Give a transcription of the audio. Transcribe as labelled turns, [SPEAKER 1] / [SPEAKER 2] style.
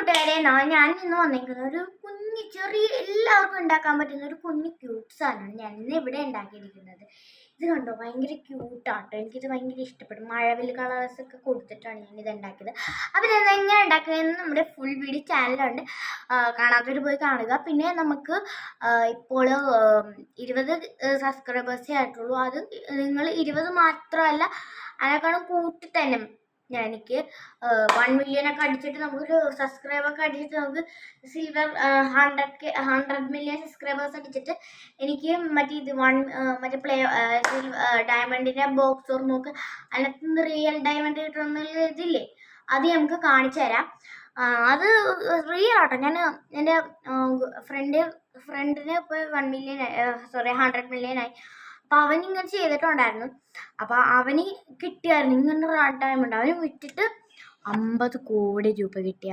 [SPEAKER 1] കൂട്ടുകാരെ ഞാൻ ഇന്ന് വന്നിരിക്കുന്നത് ഒരു കുഞ്ഞ് ചെറിയ എല്ലാവർക്കും ഉണ്ടാക്കാൻ പറ്റുന്ന ഒരു കുഞ്ഞ് ക്യൂട്ട് സാധനമാണ് ഞാൻ ഇന്ന് ഇവിടെ ഉണ്ടാക്കിയിരിക്കുന്നത്. ഇത് കണ്ടോ, ഭയങ്കര ക്യൂട്ടാട്ടോ. എനിക്കിത് ഭയങ്കര ഇഷ്ടപ്പെടും. മഴവിൽ കളേഴ്സൊക്കെ കൊടുത്തിട്ടാണ് ഞാനിത് ഉണ്ടാക്കിയത്. അപ്പോൾ ഇത് എങ്ങനെ ഉണ്ടാക്കിയതെന്ന് നമ്മുടെ ഫുൾ വീഡിയോ ചാനലുണ്ട്, കാണാത്തവർ പോയി കാണുക. പിന്നെ നമുക്ക് ഇപ്പോൾ 20 സബ്സ്ക്രൈബേഴ്സേ ആയിട്ടുള്ളൂ. അത് നിങ്ങൾ 20 മാത്രമല്ല, അതിനേക്കാളും കൂട്ടി തന്നെ എനിക്ക് 1 മില്യനൊക്കെ അടിച്ചിട്ട് നമുക്കൊരു സബ്സ്ക്രൈബൊക്കെ അടിച്ചിട്ട് നമുക്ക് സിൽവർ 100 മില്യൺ സബ്സ്ക്രൈബേഴ്സ് അടിച്ചിട്ട് എനിക്ക് മറ്റേ ഇത് മറ്റേ ഡയമണ്ടിൻ്റെ ബോക്സ് ഓർ നോക്ക് അതിനകത്ത് റിയൽ ഡയമണ്ട് കിട്ടുന്ന ഇതില്ലേ, അത് നമുക്ക് കാണിച്ചു തരാം. അത് റിയൽ ആട്ടോ. ഞാൻ എൻ്റെ ഫ്രണ്ടിന് ഇപ്പോൾ 100 മില്യൺ ആയി. അപ്പോൾ അവൻ ഇങ്ങനെ ചെയ്തിട്ടുണ്ടായിരുന്നു. അപ്പോൾ അവന് കിട്ടിയായിരുന്നു ഇങ്ങനെ ഡയമണ്ട്. അവന് വിറ്റിട്ട് 50 കോടി രൂപ കിട്ടി.